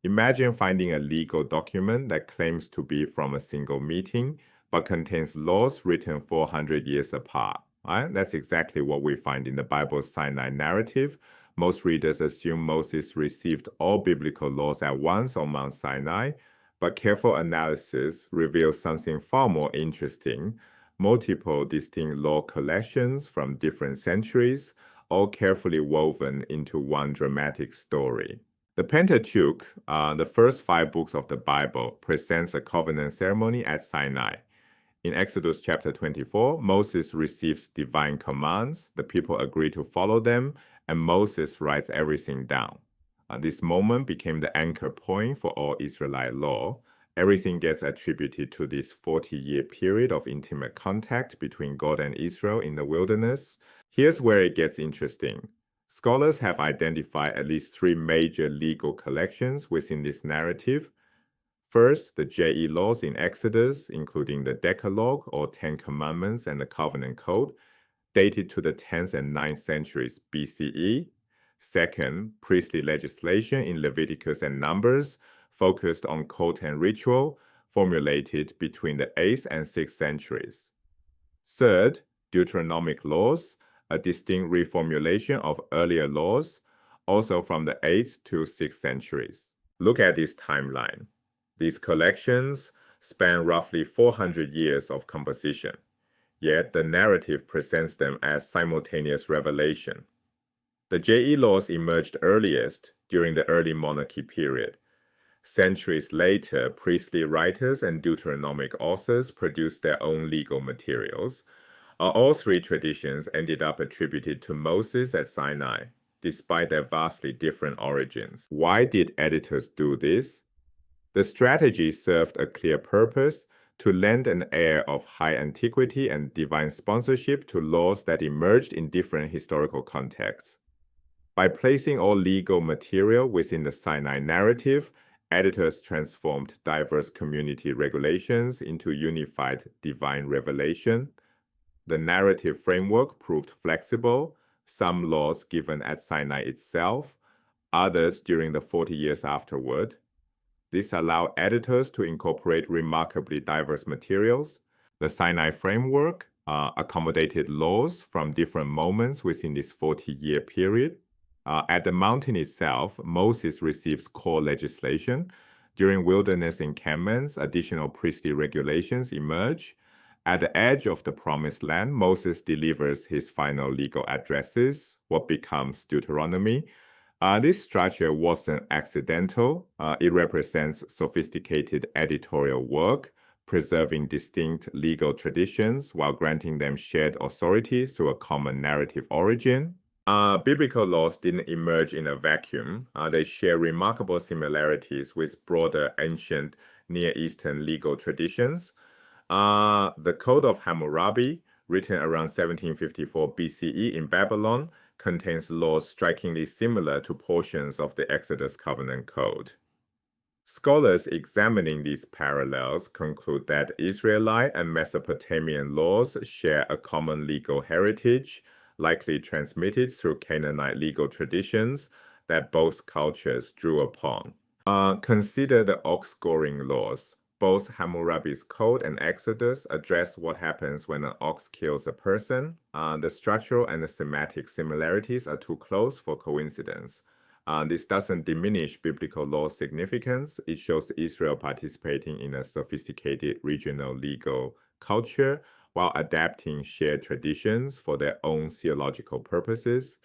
Imagine finding a legal document that claims to be from a single meeting, but contains laws written 400 years apart. Right? That's exactly what we find in the Bible's Sinai narrative. Most readers assume Moses received all biblical laws at once on Mount Sinai, but careful analysis reveals something far more interesting. Multiple distinct law collections from different centuries, all carefully woven into one dramatic story. The Pentateuch, the first 5 books of the Bible, presents a covenant ceremony at Sinai. In Exodus chapter 24, Moses receives divine commands, the people agree to follow them, and Moses writes everything down. This moment became the anchor point for all Israelite law. Everything gets attributed to this 40-year period of intimate contact between God and Israel in the wilderness. Here's where it gets interesting. Scholars have identified at least 3 major legal collections within this narrative. First, the JE laws in Exodus, including the Decalogue or 10 Commandments and the Covenant Code, dated to the 10th and 9th centuries BCE. Second, priestly legislation in Leviticus and Numbers, focused on cult and ritual, formulated between the 8th and 6th centuries. Third, Deuteronomic Laws, a distinct reformulation of earlier laws, also from the 8th to 6th centuries. Look at this timeline. These collections span roughly 400 years of composition, yet the narrative presents them as simultaneous revelation. The JE laws emerged earliest during the early monarchy period. Centuries later, priestly writers and Deuteronomic authors produced their own legal materials. All 3 traditions ended up attributed to Moses at Sinai, despite their vastly different origins. Why did editors do this? The strategy served a clear purpose: to lend an air of high antiquity and divine sponsorship to laws that emerged in different historical contexts. By placing all legal material within the Sinai narrative, editors transformed diverse community regulations into unified divine revelation. The narrative framework proved flexible, some laws given at Sinai itself, others during the 40 years afterward. This allowed editors to incorporate remarkably diverse materials. The Sinai framework accommodated laws from different moments within this 40-year period. At the mountain itself, Moses receives core legislation. During wilderness encampments, additional priestly regulations emerge. At the edge of the Promised Land, Moses delivers his final legal addresses, what becomes Deuteronomy. This structure wasn't accidental. It represents sophisticated editorial work, preserving distinct legal traditions while granting them shared authority through a common narrative origin. Biblical laws didn't emerge in a vacuum. They share remarkable similarities with broader ancient Near Eastern legal traditions. The Code of Hammurabi, written around 1754 BCE in Babylon, contains laws strikingly similar to portions of the Exodus Covenant Code. Scholars examining these parallels conclude that Israelite and Mesopotamian laws share a common legal heritage, likely transmitted through Canaanite legal traditions that both cultures drew upon. Consider the ox-goring laws. Both Hammurabi's Code and Exodus address what happens when an ox kills a person. The structural and the thematic similarities are too close for coincidence. This doesn't diminish biblical law's significance. It shows Israel participating in a sophisticated regional legal culture while adapting shared traditions for their own theological purposes.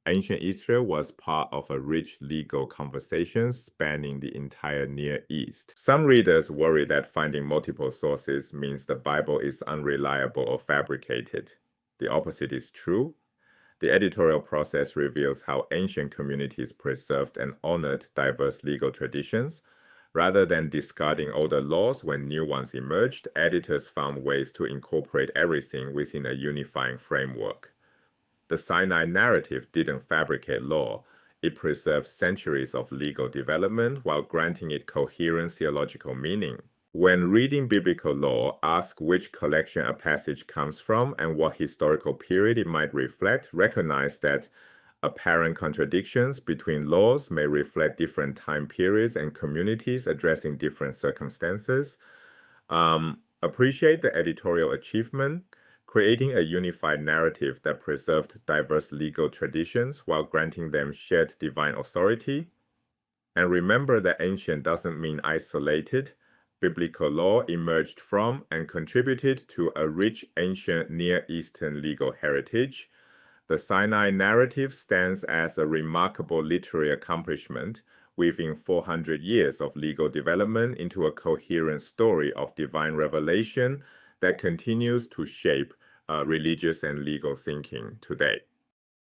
Ancient Israel was part of a rich legal conversation spanning the entire Near East. Some readers worry that finding multiple sources means the Bible is unreliable or fabricated. The opposite is true. The editorial process reveals how ancient communities preserved and honored diverse legal traditions. Rather than discarding older laws when new ones emerged, editors found ways to incorporate everything within a unifying framework. The Sinai narrative didn't fabricate law. It preserved centuries of legal development while granting it coherent theological meaning. When reading biblical law, ask which collection a passage comes from and what historical period it might reflect. Recognize that Apparent contradictions between laws may reflect different time periods and communities addressing different circumstances. Appreciate the editorial achievement, creating a unified narrative that preserved diverse legal traditions while granting them shared divine authority. And remember that ancient doesn't mean isolated. Biblical law emerged from and contributed to a rich ancient Near Eastern legal heritage. The Sinai narrative stands as a remarkable literary accomplishment, weaving 400 years of legal development into a coherent story of divine revelation that continues to shape religious and legal thinking today.